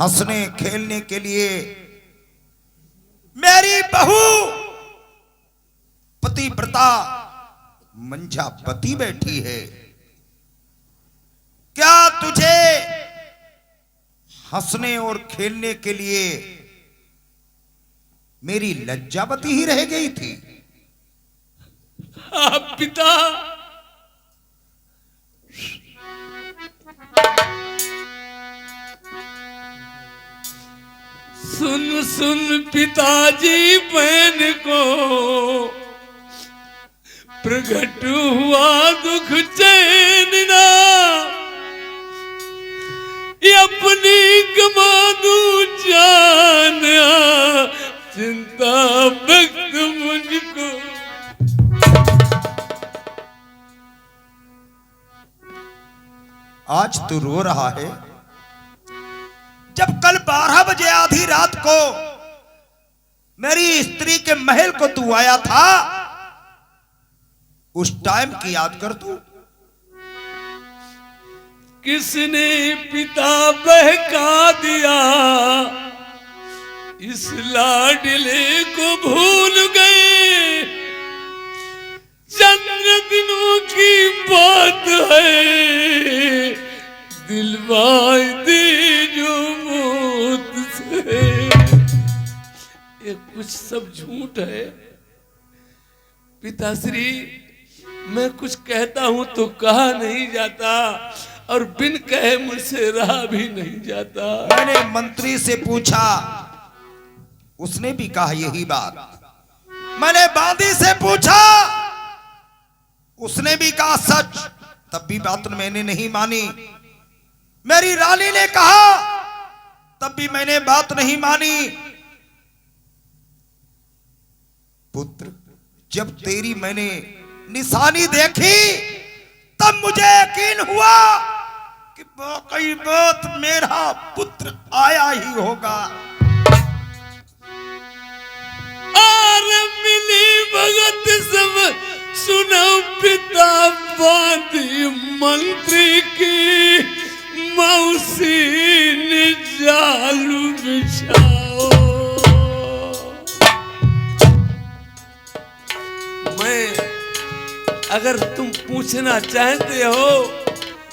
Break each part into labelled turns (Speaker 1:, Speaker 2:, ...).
Speaker 1: हंसने खेलने के लिए मेरी बहू पतिव्रता मंझापति बैठी है। क्या तुझे हंसने और खेलने के लिए मेरी लज्जावती ही रह गई थी?
Speaker 2: आप पिता, सुन सुन पिताजी बहन को प्रकट हुआ दुख चैन ना, ये अपनी गमा दूं जान, चिंता वक्त मुझको।
Speaker 1: आज तू रो रहा है जब कल 12 बजे आधी रात को मेरी स्त्री के महल को तू आया था। उस टाइम की याद कर तू।
Speaker 2: किसने पिता बहका दिया, इस लाडले को भूल गए। चंद दिनों की बात है, दिलवाई दे जो मौत से। ये कुछ सब झूठ है पिताश्री। मैं कुछ कहता हूं तो कहा नहीं जाता, और बिन कहे मुझसे रहा भी नहीं जाता।
Speaker 1: मैंने मंत्री से पूछा, उसने भी कहा यही बात। मैंने बांदी से पूछा, उसने भी कहा सच। तब भी बात मैंने नहीं मानी। मेरी रानी ने कहा, तब भी मैंने बात नहीं मानी। पुत्र, जब तेरी मैंने निशानी देखी तब मुझे यकीन हुआ कि वाकई बात मेरा पुत्र आया ही होगा।
Speaker 2: और मिली भगत सब सुनो पिता बांधी, मंत्री की मौसी ने जालू बिछाओ। मैं अगर तुम पूछना चाहते हो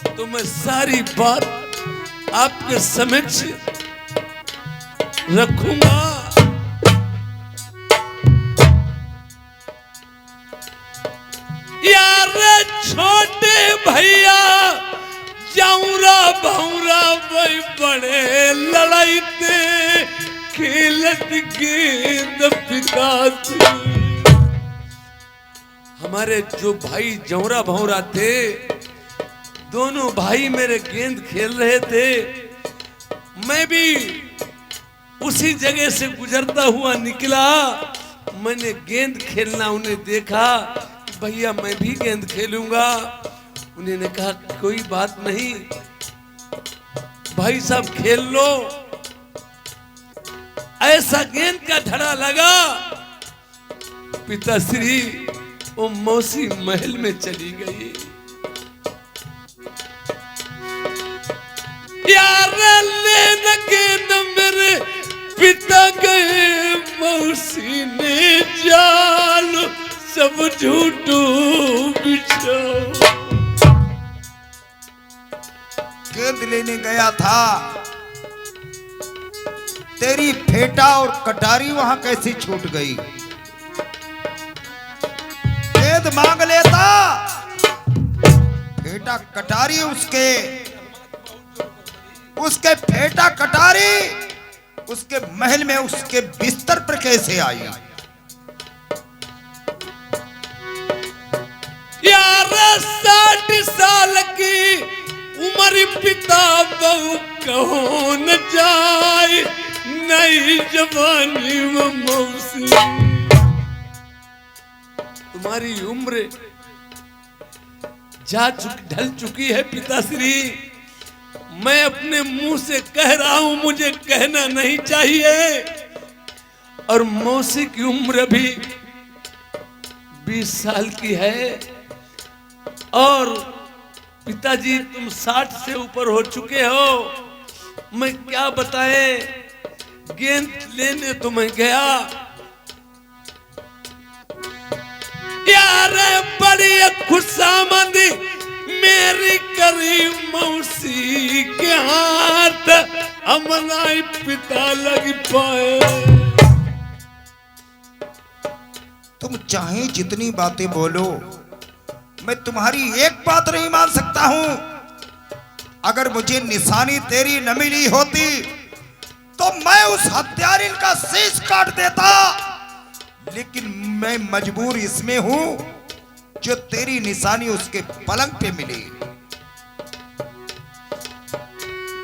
Speaker 2: तो मैं सारी बात आपके समक्ष रखूंगा। यार छोटे भैया जौरा भौरा वही बड़े लड़ाई थे, खेलत गेंद पिता थी। हमारे जो भाई जौरा भौरा थे, दोनों भाई मेरे गेंद खेल रहे थे। मैं भी उसी जगह से गुजरता हुआ निकला। मैंने गेंद खेलना उन्हें देखा, भैया मैं भी गेंद खेलूंगा। उन्होंने कहा कोई बात नहीं भाई साहब, खेल लो। ऐसा गेंद का धड़ा लगा, पिताश्री वो मौसी महल में चली गई। यार लेने गेंद मेरे पिता गए, मौसी ने जाल सब झूठो बिछाओ।
Speaker 1: गेंद लेने गया था, तेरी फेटा और कटारी वहां कैसे छूट गई? गेंद मांग लेता, फेटा कटारी उसके फेटा कटारी उसके महल में उसके बिस्तर पर कैसे आई?
Speaker 2: यार 60 साल की उम्र पिता बहू कहो न जाए, नई जवानी वो मौसी। तुम्हारी उम्र ढल चुकी है पिताश्री। मैं अपने मुंह से कह रहा हूं, मुझे कहना नहीं चाहिए। और मौसी की उम्र भी 20 साल की है, और पिताजी तुम 60 से ऊपर हो चुके हो। मैं क्या बताए, गेंद लेने तो मैं गया यार, बड़ी खुशामदी मेरी करी मौसी के हाथ, अमनाई पिता लग पाए।
Speaker 1: तुम चाहे जितनी बातें बोलो, मैं तुम्हारी एक बात नहीं मान सकता हूं। अगर मुझे निशानी तेरी न मिली होती तो मैं उस हत्यारिन का शीश काट देता, लेकिन मैं मजबूर इसमें हूं जो तेरी निशानी उसके पलंग पे मिली।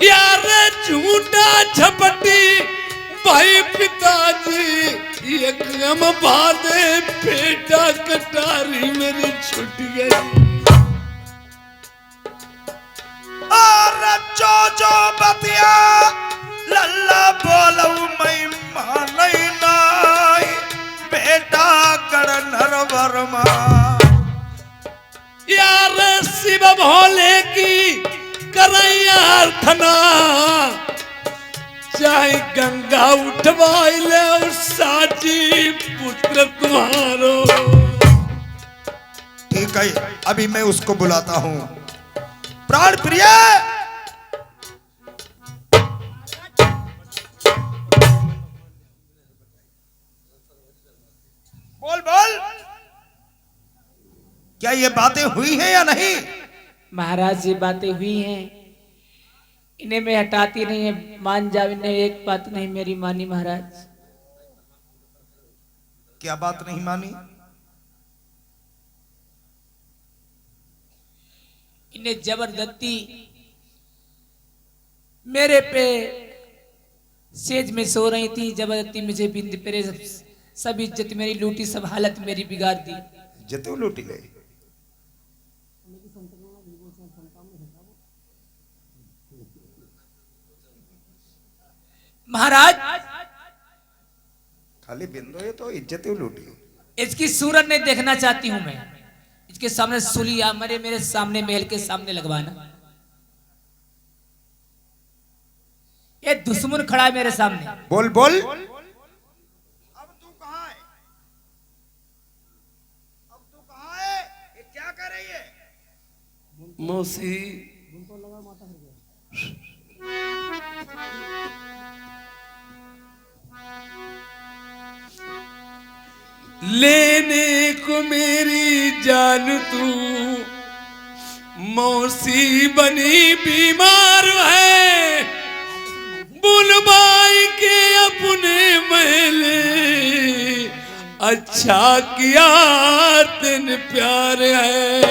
Speaker 2: यार झूठा झपटी भाई पिताजी, ये गम बादे बेटा कटारी मेरी छूट गई।
Speaker 1: और जो बतिया लल्ला बोलू मैं मानई नाई, बेटा गणधर वर्मा।
Speaker 2: यार शिव भोले की करैया अर्थना, चाहे गंगा उठवाई ले साची पुत्र तुम्हारो।
Speaker 1: ठीक है, अभी मैं उसको बुलाता हूं। प्राण प्रिय, बोल बोल, क्या ये बातें हुई हैं या नहीं?
Speaker 3: महाराज ये बातें हुई हैं, इन्हें मैं हटाती नहीं है, मान जाओ। इन्हें एक बात नहीं मेरी मानी महाराज।
Speaker 1: क्या बात नहीं मानी?
Speaker 3: इन्हें जबरदस्ती मेरे पे सेज में सो रही थी, जबरदस्ती मुझे बिंद पेरे सब इज्जत मेरी लूटी, सब हालत मेरी बिगाड़ दी।
Speaker 1: जतू लूटी गई।
Speaker 3: महाराज
Speaker 1: खाली बिंदु है तो इज्जत ही लूटी।
Speaker 3: इसकी सूरत नहीं देखना चाहती हूं मैं। इसके सामने सुलिया मेरे सामने, महल के सामने लगवाना। ये दुश्मन खड़ा है मेरे सामने।
Speaker 1: बोल बोल, अब तू कहां है? अब तू कहां है? ये क्या कर रही है?
Speaker 2: मौसी लेने को मेरी जान तू, मौसी बनी बीमार है, बुलवाई के अपने महले, अच्छा किया तेन प्यार है।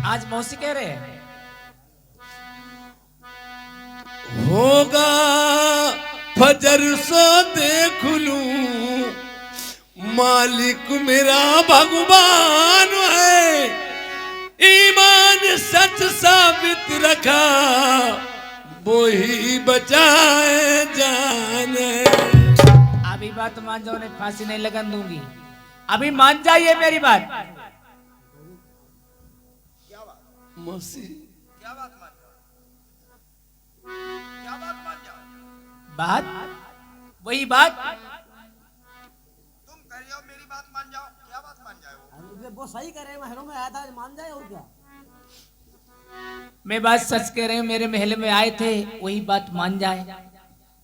Speaker 3: आज मौसी कह रहे हैं
Speaker 2: होगा फजर सो देख लूं, मालिक मेरा भगवान है, ईमान सच साबित रखा, वो ही बचाए जान है।
Speaker 3: अभी बात मान जाओ, नहीं फांसी नहीं लगन दूंगी। अभी मान जाइए मेरी बात।
Speaker 2: मौसी
Speaker 1: क्या बात मान जाओ? क्या बात मान जाओ?
Speaker 3: बात वही बात।
Speaker 1: तुम कह रहे हो मेरी बात मान जाओ, क्या बात मान जाओ?
Speaker 4: वो सही करे, महलों में आया था, मान जाए और क्या।
Speaker 3: मैं बात सच कह रही हूँ, मेरे महल में आए थे, वही बात मान जाए।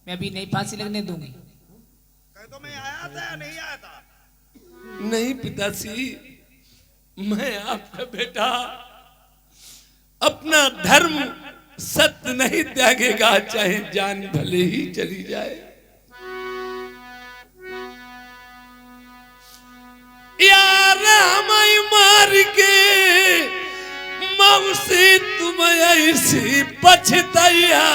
Speaker 3: मैं अभी नहीं फांसी लगने दूंगी।
Speaker 1: कह तो मैं आया था या नहीं आया था?
Speaker 2: नहीं पिताश्री, मैं आपका बेटा अपना धर्म सत्य नहीं त्यागेगा, चाहे जान भले ही चली जाए। यार हमें मार के मौसी तुम ऐसी पछताया,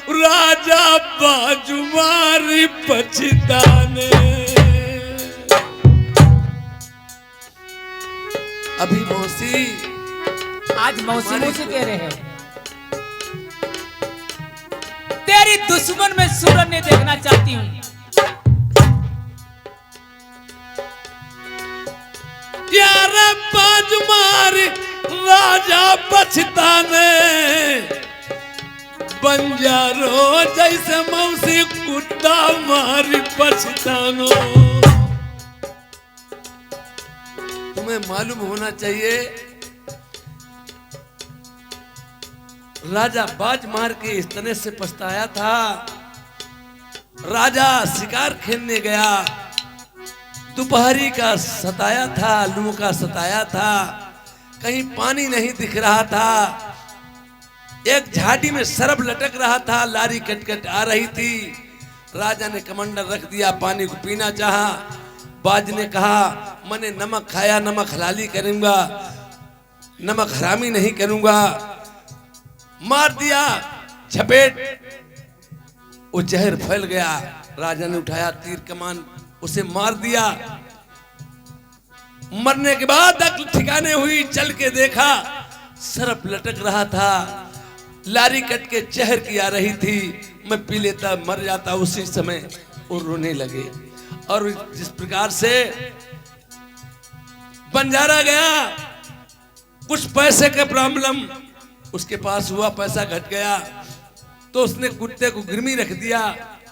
Speaker 2: राजा बाजू मारी पछताने। अभी मौसी,
Speaker 3: आज मौसी मौसी कह रहे हो। तेरी दुश्मन में सूरत नहीं देखना चाहती हूँ।
Speaker 2: यार बाजू मारी राजा पछताने, बंजारो जैसे मौसी कुत्ता मारी पछतानो। तुम्हें मालूम होना चाहिए राजा बाज मार के इस तरह से पछताया था। राजा शिकार खेलने गया, दोपहरी का सताया था, लू का सताया था, कहीं पानी नहीं दिख रहा था। एक झाड़ी में सरब लटक रहा था, लारी कटकट आ रही थी। राजा ने कमंडल रख दिया, पानी को पीना चाहा। बाज ने कहा मैंने नमक खाया, नमक हलाली करूंगा, नमक हरामी नहीं करूंगा। मार दिया झपेट, वो जहर फैल गया। राजा ने उठाया तीर कमान, उसे मार दिया। मरने के बाद अक्ल ठिकाने हुई, चल के देखा सरप लटक रहा था, लारी कट के जहर की आ रही थी। मैं पी लेता, मर जाता उसी समय। वो रोने लगे। और जिस प्रकार से बंजारा गया, कुछ पैसे का प्रॉब्लम उसके पास हुआ, पैसा घट गया तो उसने कुत्ते को गिरमी रख दिया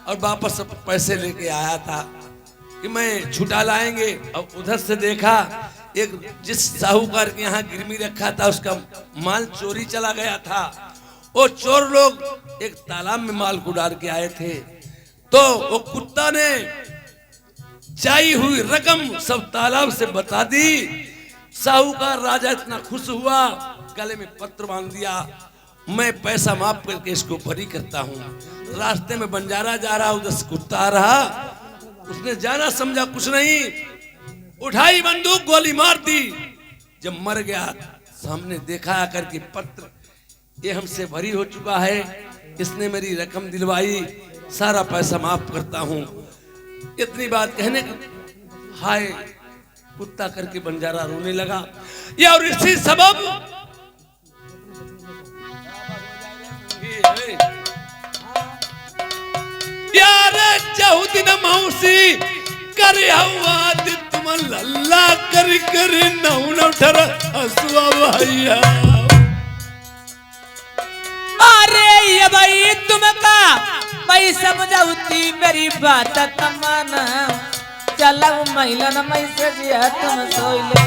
Speaker 2: और वापस पैसे लेके आया था कि मैं छुटा लाएंगे। और उधर से देखा एक जिस साहूकार के यहाँ गिरमी रखा था उसका माल चोरी चला गया था। वो चोर लोग एक तालाब में माल को डाल के आए थे, तो वो कुत्ता ने चाई हुई रकम सब तालाब से बता दी। साहूकार राजा इतना खुश हुआ, गले में पत्र बांध दिया, मैं पैसा माफ करके इसको बरी करता हूँ। रास्ते में बंजारा जा रहा, उधर से कुत्ता आ रहा, उसने जाना समझा कुछ नहीं, उठाई बंदूक, गोली मार दी। जब मर गया, सामने देखा आकर के पत्र, ये हमसे भरी हो चुका है, इसने मेरी रकम दिलवाई, सारा पैसा माफ करता हूँ। इतनी बात कहने का हाय कुत्ता करके बंजारा रोने लगा। ये और इसी सबब यार चौदिन मौसी करे हवाद तुम लल्ला कर कर नौ ठर हसुआ भैया।
Speaker 3: अरे ये भाई तुमका मैं समझौती मेरी बात तमन्ना, चलो महिला न मैं से जिया तुम सोइले।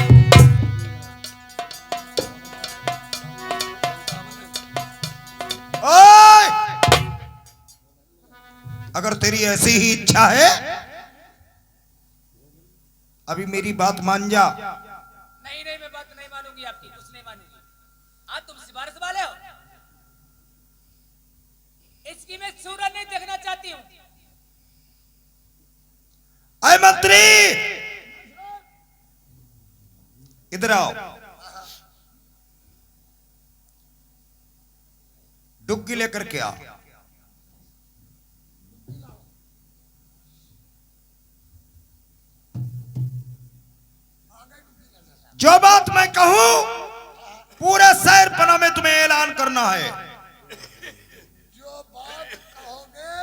Speaker 1: ओए! अगर तेरी ऐसी ही इच्छा है, अभी मेरी बात मान जा।
Speaker 3: नहीं नहीं, मैं बात नहीं मानूंगी आपकी, कुछ नहीं मानूंगी। हाँ तुम सिफारिश वाले हो, इसकी मैं सूरत नहीं देखना चाहती हूँ।
Speaker 1: अय मंत्री, इधर आओ। डुग्गी लेकर के आ। जो बात मैं कहूं पूरे शहर पना में तुम्हें ऐलान करना है।
Speaker 4: जो बात कहोगे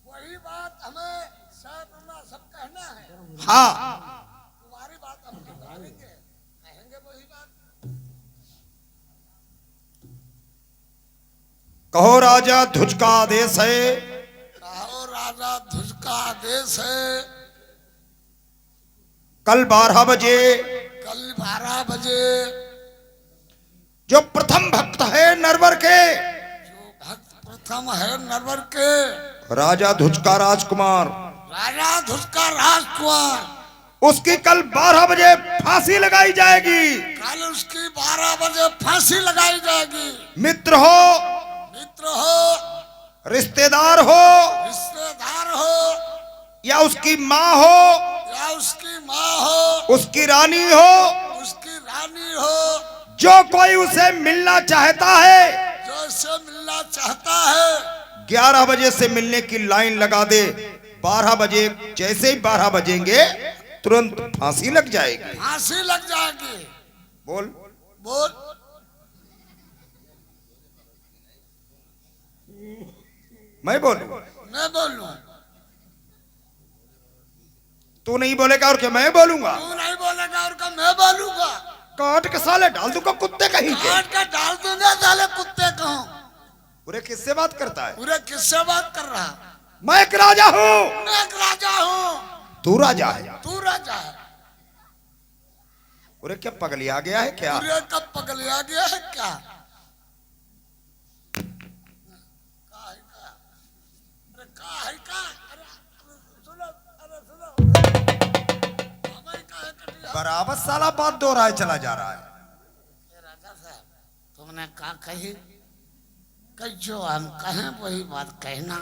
Speaker 4: वही बात हमें सब कहना है।
Speaker 1: हाँ,
Speaker 4: तुम्हारी बात हम कहेंगे वही बात।
Speaker 1: कहो राजा ध्वज का आदेश है।
Speaker 4: कहो राजा ध्वज का आदेश है।
Speaker 1: कल 12 बजे,
Speaker 4: कल 12 बजे
Speaker 1: जो प्रथम भक्त है नरवर के,
Speaker 4: जो भक्त प्रथम है नरवर के,
Speaker 1: राजा ध्वज का राजकुमार,
Speaker 4: राजा ध्वज का राजकुमार,
Speaker 1: उसकी कल 12 बजे फांसी लगाई जाएगी।
Speaker 4: कल उसकी 12 बजे फांसी लगाई जाएगी।
Speaker 1: मित्र हो,
Speaker 4: मित्र हो,
Speaker 1: रिश्तेदार हो,
Speaker 4: रिश्तेदार हो,
Speaker 1: या उसकी माँ हो,
Speaker 4: या उसकी माँ हो,
Speaker 1: उसकी रानी हो,
Speaker 4: उसकी रानी हो,
Speaker 1: जो कोई उसे मिलना चाहता है,
Speaker 4: जो इससे मिलना चाहता है,
Speaker 1: 11 बजे से मिलने की लाइन लगा दे। 12 बजे, जैसे ही 12 बजेंगे तुरंत फांसी लग जाएगी।
Speaker 4: फांसी लग जाएगी।
Speaker 1: बोल
Speaker 4: बोल।
Speaker 1: मैं बोलूं?
Speaker 4: मैं बोलूं?
Speaker 1: तू नहीं बोलेगा और क्या मैं बोलूंगा?
Speaker 4: तू नहीं बोलेगा और क्या मैं बोलूंगा?
Speaker 1: काट के साले डाल दूंगा कुत्ते कहीं के।
Speaker 4: काट के डाल दूंगा साले कुत्ते को।
Speaker 1: पूरे किससे बात करता है?
Speaker 4: पूरे किससे बात कर रहा?
Speaker 1: मैं एक राजा हूं।
Speaker 4: मैं एक राजा हूं।
Speaker 1: तू राजा है।
Speaker 4: तू राजा है।
Speaker 1: पूरे क्या पगलिया गया है क्या?
Speaker 4: पूरे कब पगलिया गया है क्या?
Speaker 1: बराबर साला बात दोहराए चला जा रहा है।
Speaker 4: राजा साहब, तुमने कहा कही कि जो हम कहें वही बात कहना,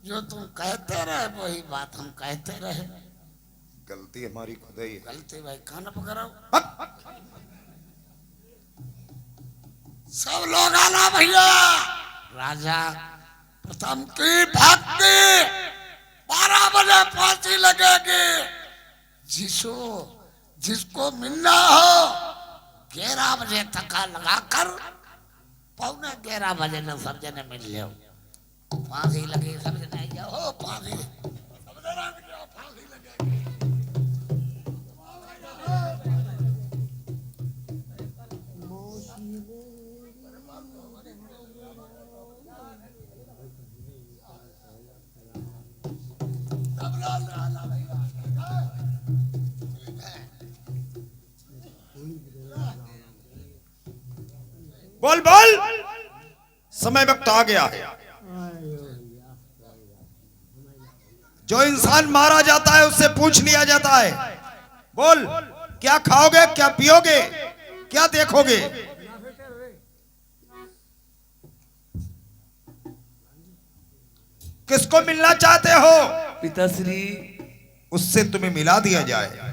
Speaker 4: जो तुम कहते रहे वही बात हम कहते रहे।
Speaker 1: गलती हमारी खुद ही है।
Speaker 4: गलती भाई कान पकड़ो।
Speaker 1: हट!
Speaker 4: सब लोग आना भैया। राजा प्रथम की भक्ति 12 बजे फांसी लगेगी। जिसको मिलना हो 11 बजे तक लगाकर 11:15 बजे न सब जने मिल लो। फांसी लगी सब जने जाओ। फांसी सब जने जाओ, फांसी लगेगी।
Speaker 1: बोल बोल, समय वक्त आ गया है। जो इंसान मारा जाता है उससे पूछ लिया जाता है, बोल क्या खाओगे, क्या पियोगे, क्या देखोगे? किसको मिलना चाहते हो?
Speaker 2: पिताश्री,
Speaker 1: उससे तुम्हें मिला दिया जाए।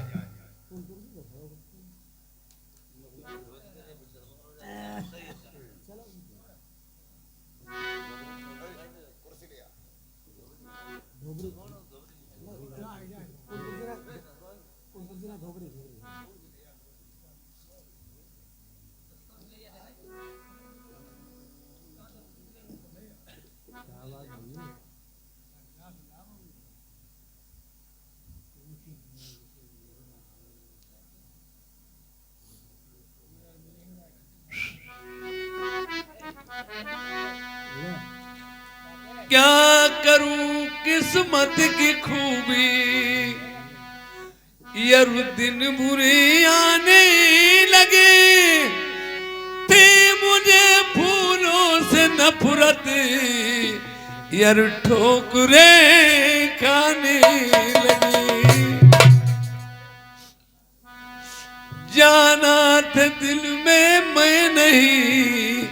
Speaker 2: क्या करूं किस्मत की खूबी, यार दिन बुरे आने लगे थे, मुझे फूलों से नफरत यार ठोकरे खाने लगे। जाना था दिल में मैं नहीं,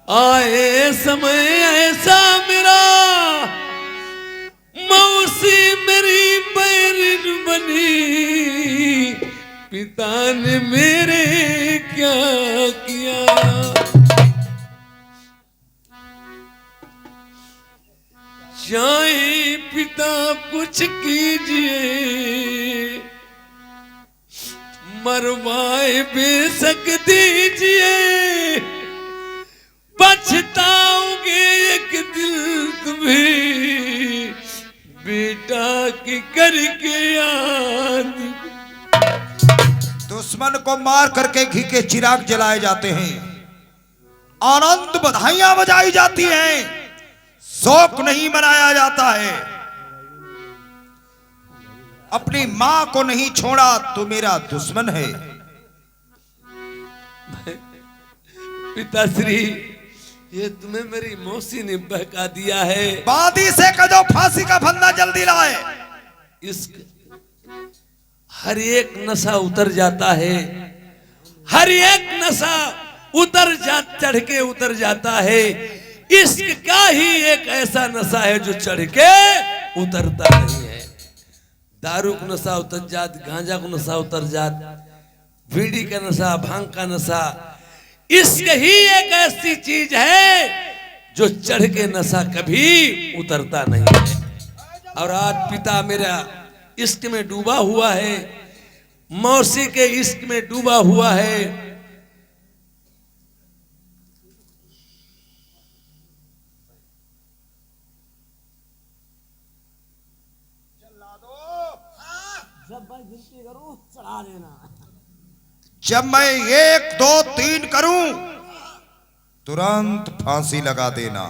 Speaker 2: आए समय ऐसा मेरा, मौसी मेरी बैरिन बनी, पिता ने मेरे क्या किया। चाहे पिता कुछ कीजिए, मरवाए बेशक दीजिए, पछताओगे एक दिल तुम्हें बेटा की करके याद।
Speaker 1: दुश्मन को मार करके घी के चिराग जलाए जाते हैं, आनंद बधाइयां बजाई जाती हैं, शोक नहीं मनाया जाता है। अपनी मां को नहीं छोड़ा तो मेरा दुश्मन है।
Speaker 2: पिताश्री, ये तुम्हें मेरी मौसी ने बहका दिया है।
Speaker 1: बादी से कदो फांसी का फंदा जल्दी लाए।
Speaker 2: इश्क हर एक नशा उतर जाता है, हर एक नशा चढ़ के उतर जाता है। इश्क का ही एक ऐसा नशा है जो चढ़ के उतरता नहीं है। दारू का नशा उतर जात, गांजा का नशा उतर जात, बीड़ी का नशा, भांग का नशा। इश्क ही एक ऐसी चीज है जो चढ़ के नशा कभी उतरता नहीं है। और आज पिता मेरा इश्क में डूबा हुआ है, मौसी के इश्क में डूबा हुआ है।
Speaker 1: जब मैं 1 2 3 करूं तुरंत फांसी लगा देना।